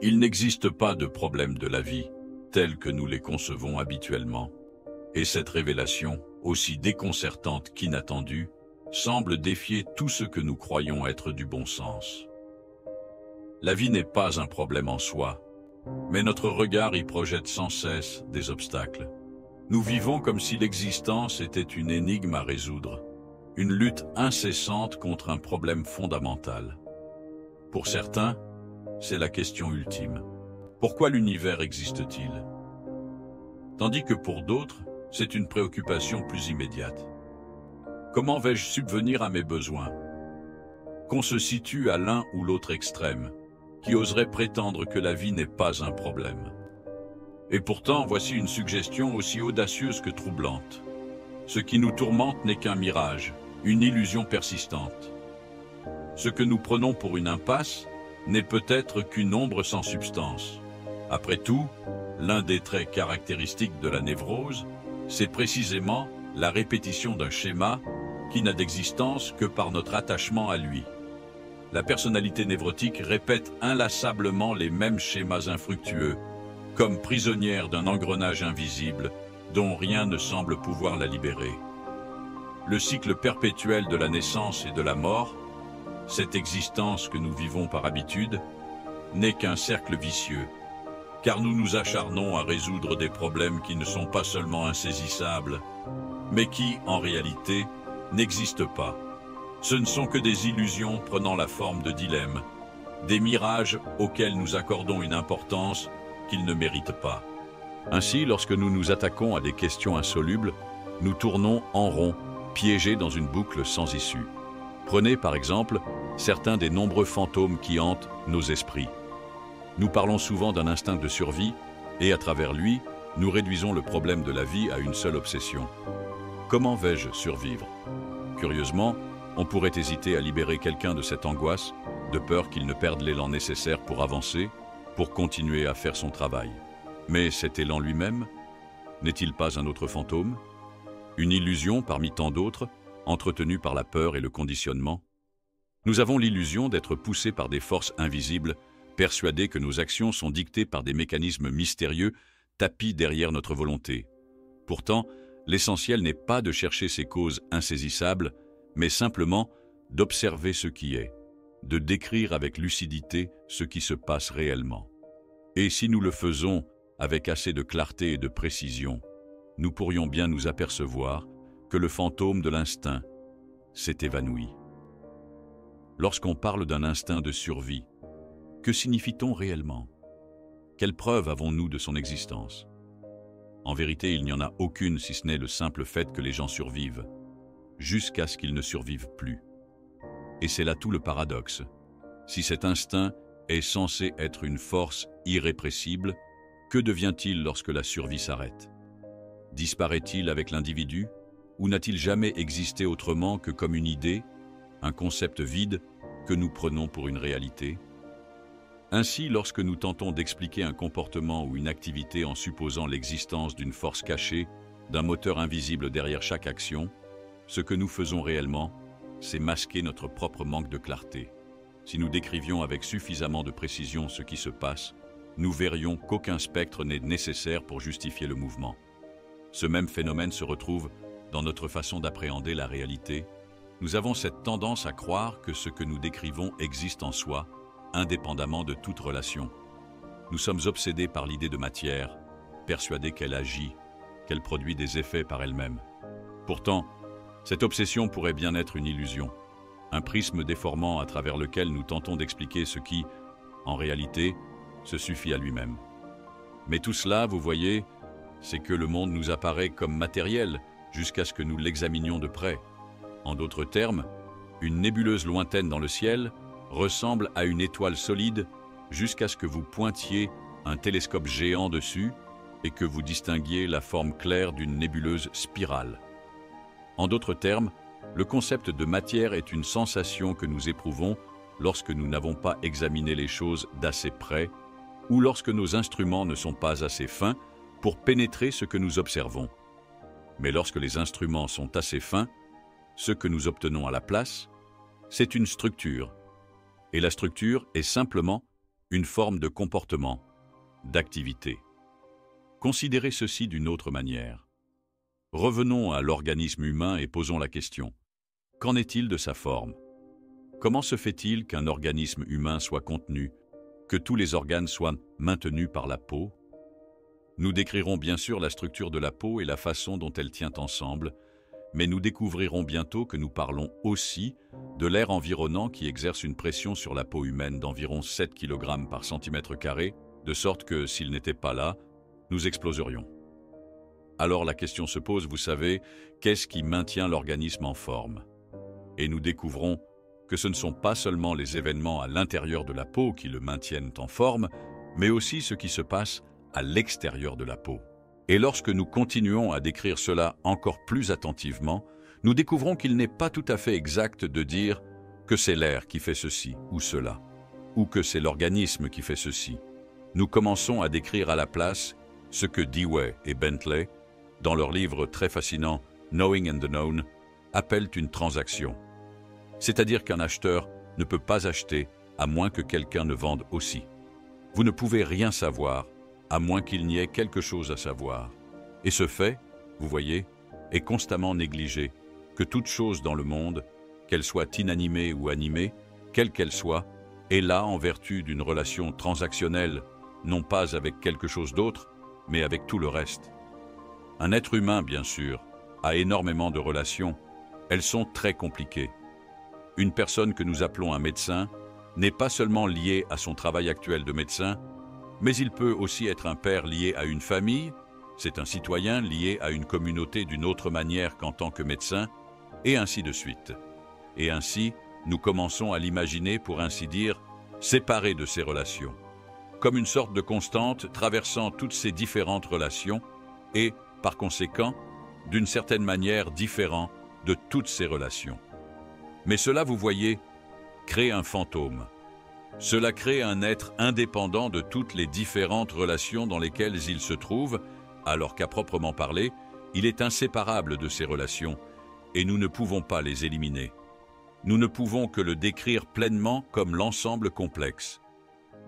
Il n'existe pas de problème de la vie, tels que nous les concevons habituellement. Et cette révélation, aussi déconcertante qu'inattendue, semble défier tout ce que nous croyons être du bon sens. La vie n'est pas un problème en soi, mais notre regard y projette sans cesse des obstacles. Nous vivons comme si l'existence était une énigme à résoudre, une lutte incessante contre un problème fondamental. Pour certains, c'est la question ultime. Pourquoi l'univers existe-t-il? Tandis que pour d'autres, c'est une préoccupation plus immédiate. Comment vais-je subvenir à mes besoins? Qu'on se situe à l'un ou l'autre extrême, qui oserait prétendre que la vie n'est pas un problème. Et pourtant, voici une suggestion aussi audacieuse que troublante. Ce qui nous tourmente n'est qu'un mirage, une illusion persistante. Ce que nous prenons pour une impasse n'est peut-être qu'une ombre sans substance. Après tout, l'un des traits caractéristiques de la névrose, c'est précisément la répétition d'un schéma qui n'a d'existence que par notre attachement à lui. La personnalité névrotique répète inlassablement les mêmes schémas infructueux, comme prisonnière d'un engrenage invisible dont rien ne semble pouvoir la libérer. Le cycle perpétuel de la naissance et de la mort, cette existence que nous vivons par habitude, n'est qu'un cercle vicieux, car nous nous acharnons à résoudre des problèmes qui ne sont pas seulement insaisissables, mais qui, en réalité, n'existent pas. Ce ne sont que des illusions prenant la forme de dilemmes, des mirages auxquels nous accordons une importance qu'ils ne méritent pas. Ainsi, lorsque nous nous attaquons à des questions insolubles, nous tournons en rond, piégés dans une boucle sans issue. Prenez par exemple certains des nombreux fantômes qui hantent nos esprits. Nous parlons souvent d'un instinct de survie et à travers lui, nous réduisons le problème de la vie à une seule obsession. Comment vais-je survivre? Curieusement, on pourrait hésiter à libérer quelqu'un de cette angoisse, de peur qu'il ne perde l'élan nécessaire pour avancer, pour continuer à faire son travail. Mais cet élan lui-même, n'est-il pas un autre fantôme? Une illusion parmi tant d'autres, entretenue par la peur et le conditionnement? Nous avons l'illusion d'être poussés par des forces invisibles, persuadés que nos actions sont dictées par des mécanismes mystérieux tapis derrière notre volonté. Pourtant, l'essentiel n'est pas de chercher ces causes insaisissables, mais simplement d'observer ce qui est, de décrire avec lucidité ce qui se passe réellement. Et si nous le faisons avec assez de clarté et de précision, nous pourrions bien nous apercevoir que le fantôme de l'instinct s'est évanoui. Lorsqu'on parle d'un instinct de survie, que signifie-t-on réellement? Quelle preuve avons-nous de son existence? En vérité, il n'y en a aucune si ce n'est le simple fait que les gens survivent, jusqu'à ce qu'ils ne survivent plus. Et c'est là tout le paradoxe. Si cet instinct est censé être une force irrépressible, que devient-il lorsque la survie s'arrête? Disparaît-il avec l'individu, ou n'a-t-il jamais existé autrement que comme une idée, un concept vide que nous prenons pour une réalité? Ainsi, lorsque nous tentons d'expliquer un comportement ou une activité en supposant l'existence d'une force cachée, d'un moteur invisible derrière chaque action, ce que nous faisons réellement, c'est masquer notre propre manque de clarté. Si nous décrivions avec suffisamment de précision ce qui se passe, nous verrions qu'aucun spectre n'est nécessaire pour justifier le mouvement. Ce même phénomène se retrouve dans notre façon d'appréhender la réalité. Nous avons cette tendance à croire que ce que nous décrivons existe en soi, indépendamment de toute relation. Nous sommes obsédés par l'idée de matière, persuadés qu'elle agit, qu'elle produit des effets par elle-même. Pourtant, cette obsession pourrait bien être une illusion, un prisme déformant à travers lequel nous tentons d'expliquer ce qui, en réalité, se suffit à lui-même. Mais tout cela, vous voyez, c'est que le monde nous apparaît comme matériel jusqu'à ce que nous l'examinions de près. En d'autres termes, une nébuleuse lointaine dans le ciel ressemble à une étoile solide jusqu'à ce que vous pointiez un télescope géant dessus et que vous distinguiez la forme claire d'une nébuleuse spirale. En d'autres termes, le concept de matière est une sensation que nous éprouvons lorsque nous n'avons pas examiné les choses d'assez près ou lorsque nos instruments ne sont pas assez fins pour pénétrer ce que nous observons. Mais lorsque les instruments sont assez fins, ce que nous obtenons à la place, c'est une structure. Et la structure est simplement une forme de comportement, d'activité. Considérez ceci d'une autre manière. Revenons à l'organisme humain et posons la question. Qu'en est-il de sa forme? Comment se fait-il qu'un organisme humain soit contenu, que tous les organes soient maintenus par la peau? Nous décrirons bien sûr la structure de la peau et la façon dont elle tient ensemble, mais nous découvrirons bientôt que nous parlons aussi de l'air environnant qui exerce une pression sur la peau humaine d'environ 7 kg par centimètre carré, de sorte que, s'il n'était pas là, nous exploserions. Alors la question se pose, vous savez, qu'est-ce qui maintient l'organisme en forme? Et nous découvrons que ce ne sont pas seulement les événements à l'intérieur de la peau qui le maintiennent en forme, mais aussi ce qui se passe à l'extérieur de la peau. Et lorsque nous continuons à décrire cela encore plus attentivement, nous découvrons qu'il n'est pas tout à fait exact de dire que c'est l'air qui fait ceci ou cela, ou que c'est l'organisme qui fait ceci. Nous commençons à décrire à la place ce que Dewey et Bentley, dans leur livre très fascinant « Knowing and the Known », appellent une transaction. C'est-à-dire qu'un acheteur ne peut pas acheter à moins que quelqu'un ne vende aussi. Vous ne pouvez rien savoir à moins qu'il n'y ait quelque chose à savoir. Et ce fait, vous voyez, est constamment négligé, que toute chose dans le monde, qu'elle soit inanimée ou animée, quelle qu'elle soit, est là en vertu d'une relation transactionnelle, non pas avec quelque chose d'autre, mais avec tout le reste. Un être humain, bien sûr, a énormément de relations. Elles sont très compliquées. Une personne que nous appelons un médecin n'est pas seulement liée à son travail actuel de médecin, mais il peut aussi être un père lié à une famille, c'est un citoyen lié à une communauté d'une autre manière qu'en tant que médecin, et ainsi de suite. Et ainsi, nous commençons à l'imaginer, pour ainsi dire, séparé de ces relations, comme une sorte de constante traversant toutes ces différentes relations et, par conséquent, d'une certaine manière différent de toutes ces relations. Mais cela, vous voyez, crée un fantôme. Cela crée un être indépendant de toutes les différentes relations dans lesquelles il se trouve, alors qu'à proprement parler, il est inséparable de ces relations, et nous ne pouvons pas les éliminer. Nous ne pouvons que le décrire pleinement comme l'ensemble complexe.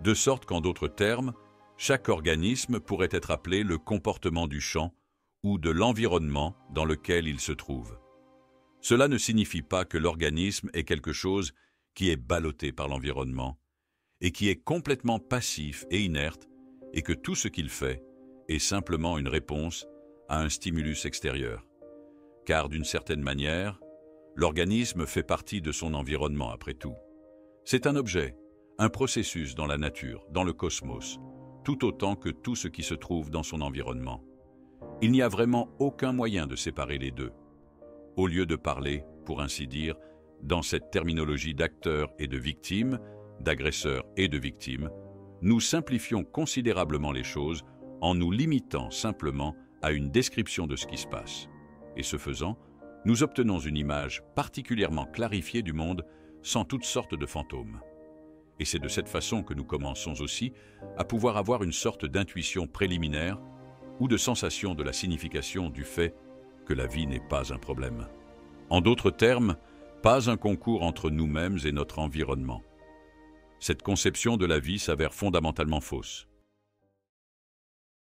De sorte qu'en d'autres termes, chaque organisme pourrait être appelé le comportement du champ ou de l'environnement dans lequel il se trouve. Cela ne signifie pas que l'organisme est quelque chose qui est ballotté par l'environnement et qui est complètement passif et inerte et que tout ce qu'il fait est simplement une réponse à un stimulus extérieur. Car d'une certaine manière, l'organisme fait partie de son environnement après tout. C'est un objet, un processus dans la nature, dans le cosmos, tout autant que tout ce qui se trouve dans son environnement. Il n'y a vraiment aucun moyen de séparer les deux. Au lieu de parler, pour ainsi dire, dans cette terminologie d'acteurs et de victimes, d'agresseurs et de victimes, nous simplifions considérablement les choses en nous limitant simplement à une description de ce qui se passe. Et ce faisant, nous obtenons une image particulièrement clarifiée du monde sans toutes sortes de fantômes. Et c'est de cette façon que nous commençons aussi à pouvoir avoir une sorte d'intuition préliminaire ou de sensation de la signification du fait que la vie n'est pas un problème. En d'autres termes, pas un concours entre nous-mêmes et notre environnement. Cette conception de la vie s'avère fondamentalement fausse.